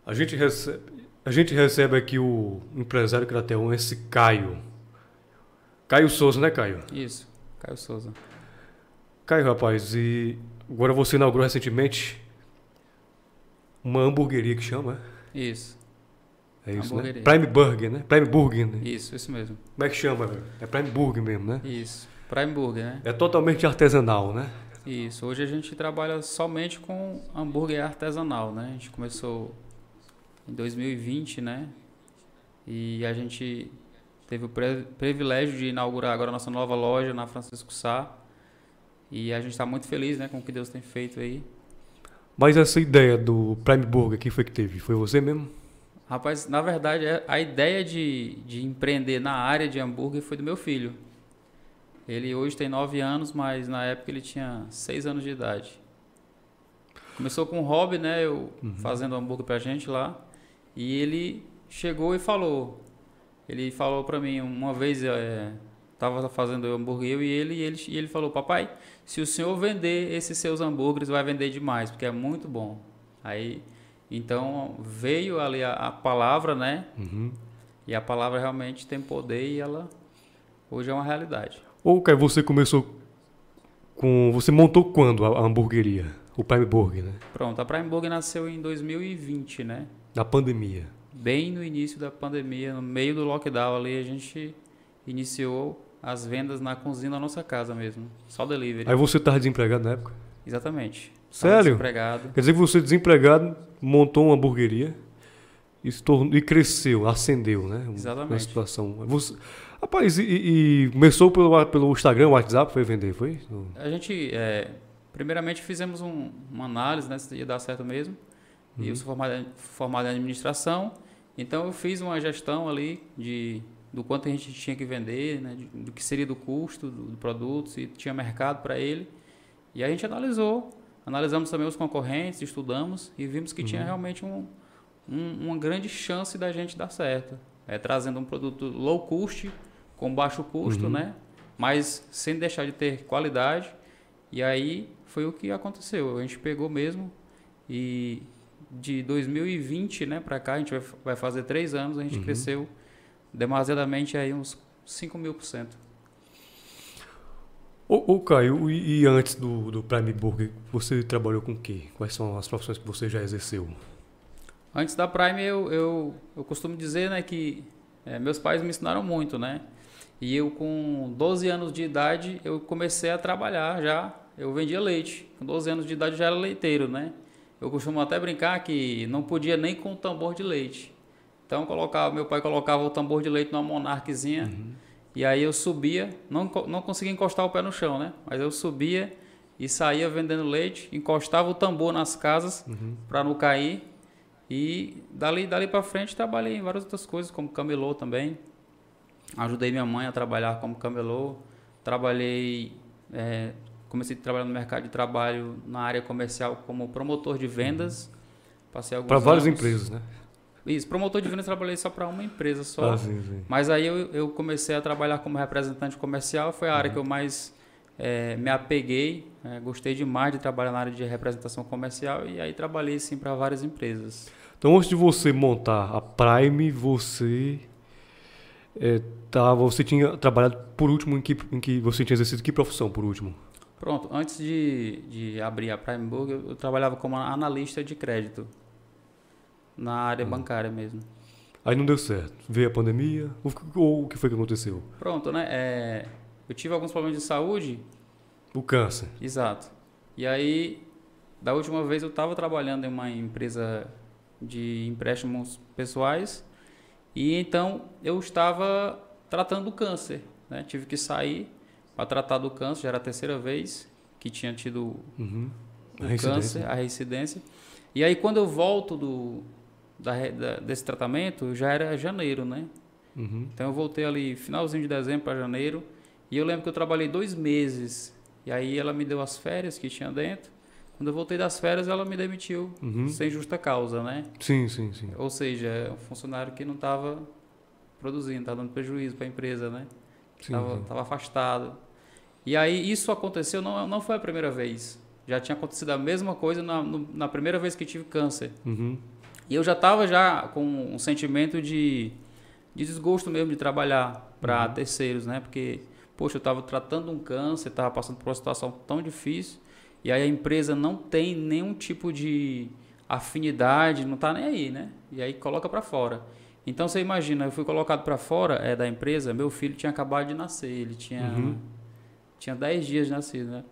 A gente recebe aqui o empresário Crateon, esse Caio. Caio Souza, né, Caio? Isso, Caio Souza. Caio, rapaz, e agora você inaugurou recentemente uma hamburgueria que chama, Isso, é isso, né? hamburgueria. Prime Burger, né? Prime Burger, né? Isso mesmo. Como é que chama, velho? É Prime Burger mesmo, né? Isso, Prime Burger, né? É totalmente artesanal, né? Isso, hoje a gente trabalha somente com hambúrguer artesanal, né? A gente começou em 2020, né? E a gente teve o privilégio de inaugurar agora a nossa nova loja na Francisco Sá. E a gente está muito feliz, né, com o que Deus tem feito aí. Mas essa ideia do Prime Burger, quem foi que teve? Foi você mesmo? Rapaz, na verdade, a ideia de empreender na área de hambúrguer foi do meu filho. Ele hoje tem 9 anos, mas na época ele tinha 6 anos de idade. Começou com um hobby, né, eu fazendo hambúrguer pra gente lá. E ele chegou e falou. Ele falou pra mim uma vez, tava fazendo hambúrguer eu e ele falou: papai, se o senhor vender esses seus hambúrgueres, vai vender demais, porque é muito bom. Aí, então veio ali a palavra, né? Uhum. E a palavra realmente tem poder e ela hoje é uma realidade. Ou, Caio, você começou com... Você montou quando a hamburgueria? O Prime Burger, né? Pronto, a Prime Burger nasceu em 2020, né? Na pandemia. Bem no início da pandemia, no meio do lockdown ali, a gente iniciou as vendas na cozinha da nossa casa mesmo. Só delivery. Aí você estava desempregado na época? Exatamente. Tava Sério? desempregado. Quer dizer que você desempregado montou uma hamburgueria e cresceu, ascendeu, né? Exatamente. Na situação. Rapaz, e começou pelo Instagram, WhatsApp, foi vender, foi? A gente, primeiramente, fizemos uma análise, né, se ia dar certo mesmo. E eu sou formado em administração, então eu fiz uma gestão ali do quanto a gente tinha que vender, né, do que seria do custo do produto, se tinha mercado para ele. E a gente analisamos também os concorrentes, estudamos e vimos que tinha realmente uma grande chance da gente dar certo. Trazendo um produto low cost, com baixo custo, né? Mas sem deixar de ter qualidade. E aí foi o que aconteceu. A gente pegou mesmo e de 2020, né, para cá, a gente vai fazer 3 anos, a gente cresceu demasiadamente aí uns 5.000%. Ô Caio, e antes do Prime Burger, você trabalhou com o quê? Quais são as profissões que você já exerceu? Antes da Prime, eu costumo dizer, né, que meus pais me ensinaram muito, né? E eu, com 12 anos de idade, eu comecei a trabalhar já. Eu vendia leite. Com 12 anos de idade, eu já era leiteiro, né? Eu costumo até brincar que não podia nem com o tambor de leite. Então, meu pai colocava o tambor de leite numa monarquezinha. E aí eu subia, não conseguia encostar o pé no chão, né? Mas eu subia e saía vendendo leite, encostava o tambor nas casas para não cair. E dali para frente trabalhei em várias outras coisas, como camelô também. Ajudei minha mãe a trabalhar como camelô. Comecei a trabalhar no mercado de trabalho na área comercial como promotor de vendas. Passei alguns Para várias anos. empresas, né? Isso, promotor de vendas trabalhei só para uma empresa só. Sim. Mas aí eu comecei a trabalhar como representante comercial. Foi a área que eu mais me apeguei. Gostei demais de trabalhar na área de representação comercial. E aí trabalhei sim para várias empresas. Então, antes de você montar a Prime, você tinha trabalhado por último em que você tinha exercido que profissão por último? Pronto, antes de abrir a Prime Burger, eu trabalhava como analista de crédito na área bancária mesmo. Aí não deu certo. Veio a pandemia? Ou o que foi que aconteceu? Pronto, né? Eu tive alguns problemas de saúde. O câncer. Exato. E aí, da última vez eu estava trabalhando em uma empresa de empréstimos pessoais e então eu estava tratando do câncer, né? Tive que sair para tratar do câncer, já era a 3ª vez que tinha tido o câncer, a reincidência. E aí quando eu volto desse tratamento, já era janeiro, né? Então eu voltei ali finalzinho de dezembro para janeiro e eu lembro que eu trabalhei 2 meses e aí ela me deu as férias que tinha dentro. Quando eu voltei das férias, ela me demitiu sem justa causa, né? Sim. Ou seja, é um funcionário que não estava produzindo, estava dando prejuízo para a empresa, né? Estava afastado. E aí isso aconteceu, não foi a primeira vez. Já tinha acontecido a mesma coisa na primeira vez que tive câncer. E eu já estava já com um sentimento de desgosto mesmo de trabalhar para terceiros, né? Porque, poxa, eu estava tratando um câncer, estava passando por uma situação tão difícil, e aí a empresa não tem nenhum tipo de afinidade, não está nem aí, né? E aí coloca para fora. Então você imagina, eu fui colocado para fora da empresa, meu filho tinha acabado de nascer, ele tinha 10 dias de nascido, né?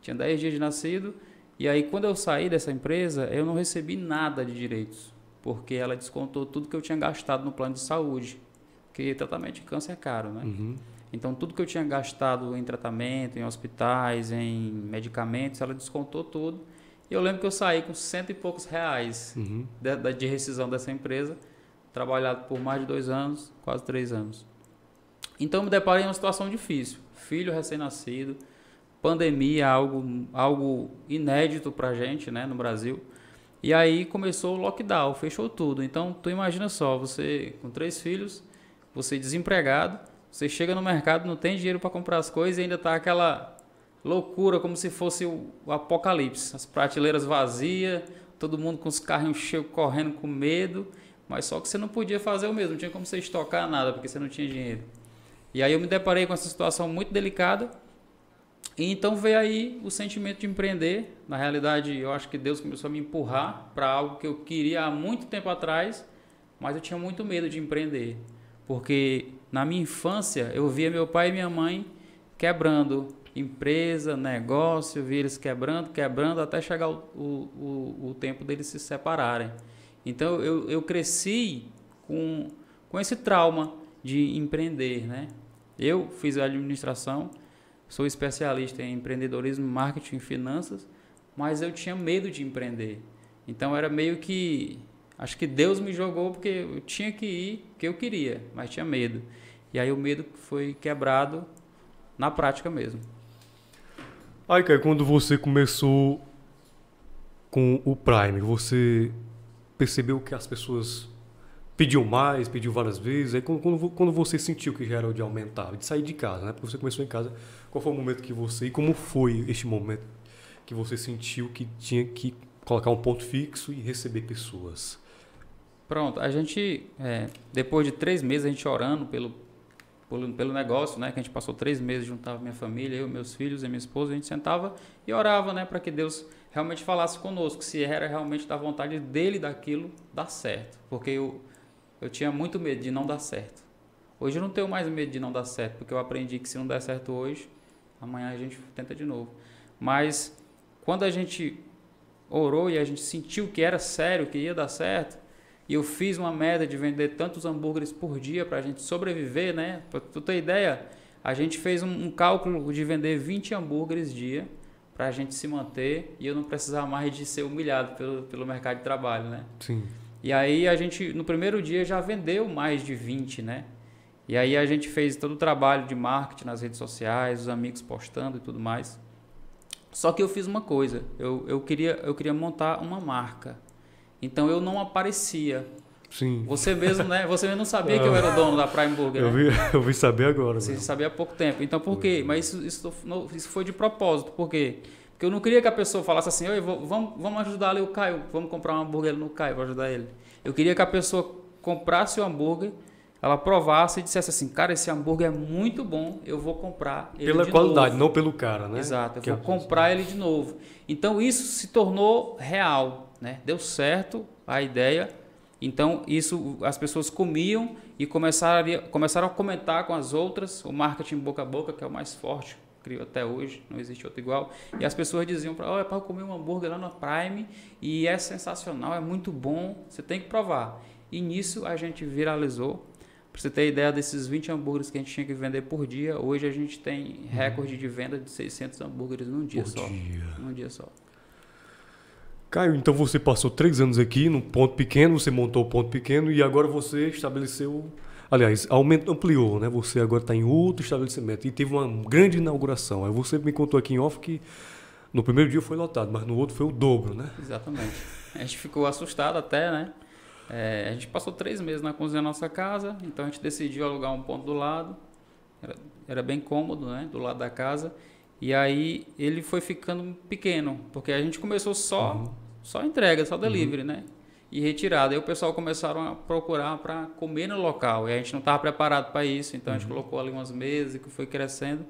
Tinha 10 dias de nascido, e aí quando eu saí dessa empresa, eu não recebi nada de direitos, porque ela descontou tudo que eu tinha gastado no plano de saúde, porque tratamento de câncer é caro, né? Então tudo que eu tinha gastado em tratamento, em hospitais, em medicamentos, ela descontou tudo. E eu lembro que eu saí com 100 e poucos reais de rescisão dessa empresa, trabalhado por mais de 2 anos, quase 3 anos. Então eu me deparei em uma situação difícil, filho recém-nascido, pandemia, algo inédito pra gente, né, no Brasil. E aí começou o lockdown, fechou tudo. Então tu imagina só, você com 3 filhos, você desempregado, você chega no mercado, não tem dinheiro para comprar as coisas e ainda tá aquela loucura, como se fosse o apocalipse. As prateleiras vazias, todo mundo com os carrinhos cheios, correndo com medo, mas só que você não podia fazer o mesmo, não tinha como você estocar nada, porque você não tinha dinheiro. E aí eu me deparei com essa situação muito delicada, e então veio aí o sentimento de empreender. Na realidade, eu acho que Deus começou a me empurrar para algo que eu queria há muito tempo atrás, mas eu tinha muito medo de empreender. Porque na minha infância eu via meu pai e minha mãe quebrando empresa, negócio, eu via eles quebrando, até chegar o tempo deles se separarem. Então eu cresci com esse trauma de empreender, né? Eu fiz administração, sou especialista em empreendedorismo, marketing e finanças, mas eu tinha medo de empreender. Então era meio que... Acho que Deus me jogou porque eu tinha que ir, porque eu queria, mas tinha medo. E aí o medo foi quebrado na prática mesmo. Aí, Caio, quando você começou com o Prime, você percebeu que as pessoas pediam mais, pediam várias vezes? Aí quando você sentiu que já era de aumentar, de sair de casa, né? Porque você começou em casa, qual foi o momento que você... E como foi este momento que você sentiu que tinha que colocar um ponto fixo e receber pessoas? Pronto, a gente, depois de 3 meses, a gente orando pelo negócio, né? Que a gente passou 3 meses, juntava minha família, eu, meus filhos e minha esposa, a gente sentava e orava, né? Para que Deus realmente falasse conosco, se era realmente da vontade dele daquilo dar certo. Porque eu tinha muito medo de não dar certo. Hoje eu não tenho mais medo de não dar certo, porque eu aprendi que se não der certo hoje, amanhã a gente tenta de novo. Mas quando a gente orou e a gente sentiu que era sério, que ia dar certo, e eu fiz uma meta de vender tantos hambúrgueres por dia para a gente sobreviver, né? Para tu ter ideia, a gente fez um cálculo de vender 20 hambúrgueres dia para a gente se manter e eu não precisar mais de ser humilhado pelo mercado de trabalho, né? Sim. E aí a gente, no primeiro dia, já vendeu mais de 20, né? E aí a gente fez todo o trabalho de marketing nas redes sociais, os amigos postando e tudo mais. Só que eu fiz uma coisa, eu queria montar uma marca. Então eu não aparecia. Sim. Você mesmo, né? Você mesmo não sabia que eu era o dono da Prime Burger, né? Eu vi saber agora. Você sabia há pouco tempo. Então por quê? Mas isso foi de propósito. Por quê? Porque eu não queria que a pessoa falasse assim, oi, vamos ajudar ali o Caio, vamos comprar um hambúrguer no Caio, vou ajudar ele. Eu queria que a pessoa comprasse o hambúrguer, ela provasse e dissesse assim, cara, esse hambúrguer é muito bom, eu vou comprar ele pela de qualidade, novo. não pelo cara, né? Exato, eu vou comprar ele de novo. Então isso se tornou real, né? Deu certo a ideia. Então isso as pessoas comiam e começaram a comentar com as outras, o marketing boca a boca, que é o mais forte, creio até hoje, não existe outro igual. E as pessoas diziam para, olha, para eu comer um hambúrguer lá na Prime e é sensacional, é muito bom, você tem que provar. E nisso a gente viralizou. Para você ter ideia desses 20 hambúrgueres que a gente tinha que vender por dia, hoje a gente tem recorde de venda de 600 hambúrgueres num dia só. Num dia só. Caio, então você passou 3 anos aqui num ponto pequeno, você montou o ponto pequeno e agora você estabeleceu, aliás, ampliou, né? Você agora está em outro estabelecimento e teve uma grande inauguração. Aí você me contou aqui em off que no primeiro dia foi lotado, mas no outro foi o dobro, né? Exatamente. A gente ficou assustado até, né? A gente passou 3 meses na cozinha da nossa casa, então a gente decidiu alugar um ponto do lado, era bem cômodo, né? Do lado da casa. E aí ele foi ficando pequeno, porque a gente começou só entrega, só delivery, né? e retirado. Aí o pessoal começaram a procurar para comer no local, e a gente não estava preparado para isso, então a gente colocou ali umas mesas que foi crescendo.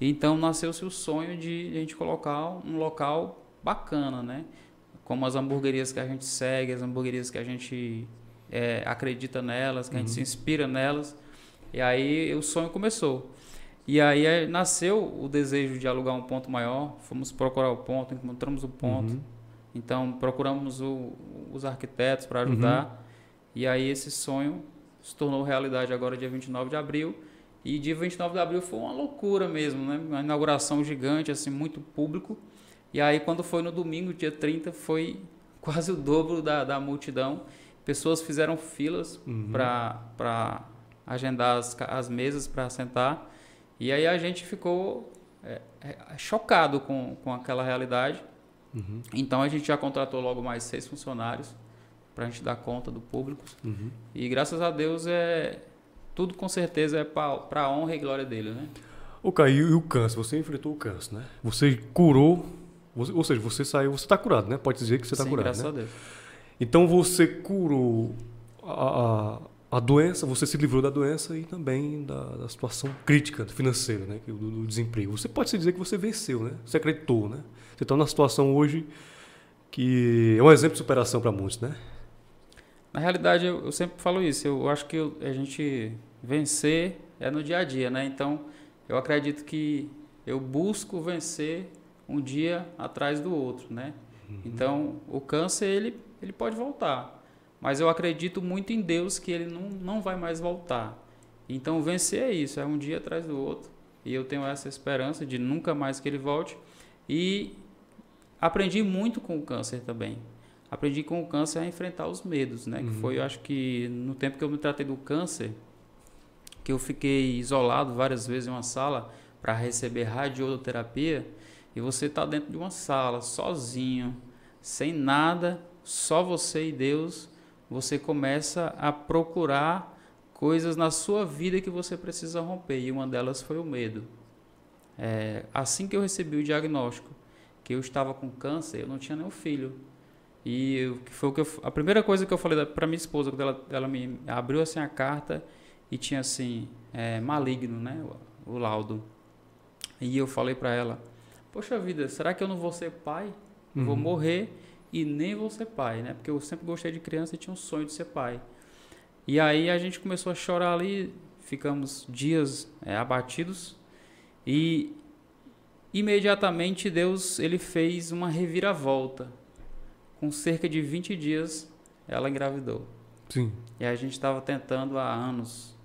E então nasceu-se o sonho de a gente colocar um local bacana, né? Como as hamburguerias que a gente segue, as hamburguerias que a gente acredita nelas, que a gente se inspira nelas. E aí o sonho começou. E aí nasceu o desejo de alugar um ponto maior, fomos procurar o ponto, encontramos o ponto. Então procuramos os arquitetos para ajudar. E aí esse sonho se tornou realidade agora dia 29 de abril. E dia 29 de abril foi uma loucura mesmo, né? Uma inauguração gigante, assim, muito público. E aí quando foi no domingo, dia 30, foi quase o dobro da multidão. Pessoas fizeram filas para agendar as mesas para sentar. E aí a gente ficou chocado com aquela realidade. Então a gente já contratou logo mais 6 funcionários para a gente dar conta do público. E graças a Deus tudo com certeza é para a honra e glória dele, né? O Caio, e o câncer? Você enfrentou o câncer, né? Você curou, ou seja, você saiu, você está curado, né? Pode dizer que você está curado, graças né? a Deus. Então você curou a doença, você se livrou da doença e também da situação crítica financeira, né? Do desemprego. Você pode se dizer que você venceu, né? Você acreditou, né? Você está numa situação hoje que é um exemplo de superação para muitos, né? Na realidade, eu sempre falo isso. Eu acho que a gente vencer é no dia a dia, né? Então, eu acredito que eu busco vencer um dia atrás do outro, né? Então, o câncer, ele pode voltar. Mas eu acredito muito em Deus que ele não vai mais voltar. Então, vencer é isso, é um dia atrás do outro. E eu tenho essa esperança de nunca mais que ele volte. E aprendi muito com o câncer também. Aprendi com o câncer a enfrentar os medos, né? Que foi, eu acho que no tempo que eu me tratei do câncer, que eu fiquei isolado várias vezes em uma sala para receber radioterapia, e você está dentro de uma sala, sozinho, sem nada, só você e Deus, você começa a procurar coisas na sua vida que você precisa romper, e uma delas foi o medo. Assim que eu recebi o diagnóstico, que eu estava com câncer, eu não tinha nenhum filho. E a primeira coisa que eu falei para minha esposa, quando ela me abriu assim a carta e tinha assim, maligno, né, o laudo. E eu falei para ela, poxa vida, será que eu não vou ser pai? Eu vou morrer e nem vou ser pai, né? Porque eu sempre gostei de criança e tinha um sonho de ser pai. E aí a gente começou a chorar ali, ficamos dias abatidos e imediatamente Deus ele fez uma reviravolta. Com cerca de 20 dias, ela engravidou. Sim. E a gente estava tentando há anos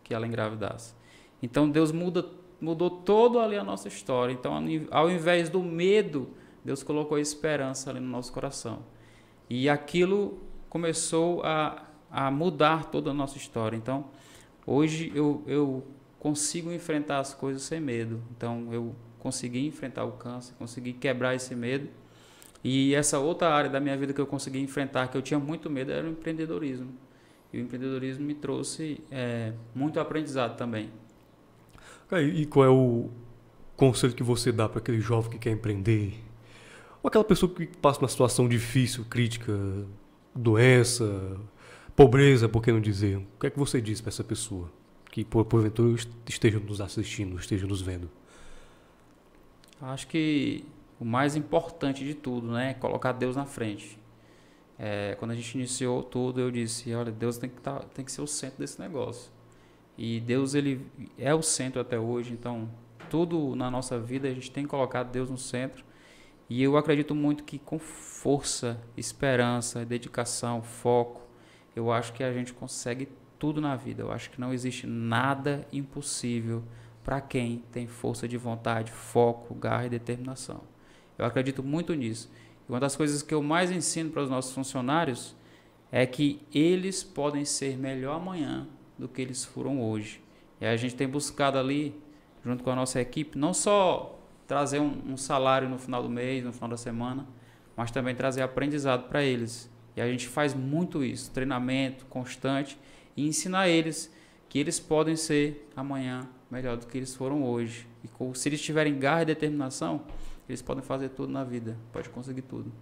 que ela engravidasse. Então, Deus mudou toda ali a nossa história. Então, ao invés do medo, Deus colocou a esperança ali no nosso coração. E aquilo começou a mudar toda a nossa história. Então, hoje eu consigo enfrentar as coisas sem medo. Então, eu consegui enfrentar o câncer, consegui quebrar esse medo. E essa outra área da minha vida que eu consegui enfrentar, que eu tinha muito medo, era o empreendedorismo. E o empreendedorismo me trouxe muito aprendizado também. E qual é o conselho que você dá para aquele jovem que quer empreender? Ou aquela pessoa que passa uma situação difícil, crítica, doença, pobreza, por que não dizer? O que é que você diz para essa pessoa que porventura esteja nos assistindo, esteja nos vendo? Acho que o mais importante de tudo, né, é colocar Deus na frente. Quando a gente iniciou tudo, eu disse, olha, Deus tem que ser o centro desse negócio. E Deus, ele é o centro até hoje, então tudo na nossa vida a gente tem que colocar Deus no centro. E eu acredito muito que com força, esperança, dedicação, foco, eu acho que a gente consegue tudo na vida. Eu acho que não existe nada impossível para quem tem força de vontade, foco, garra e determinação. Eu acredito muito nisso. E uma das coisas que eu mais ensino para os nossos funcionários é que eles podem ser melhor amanhã do que eles foram hoje. E a gente tem buscado ali, junto com a nossa equipe, não só trazer um salário no final do mês, no final da semana, mas também trazer aprendizado para eles. E a gente faz muito isso, treinamento constante, e ensinar eles que eles podem ser amanhã melhor do que eles foram hoje. E se eles tiverem garra e determinação, eles podem fazer tudo na vida, pode conseguir tudo.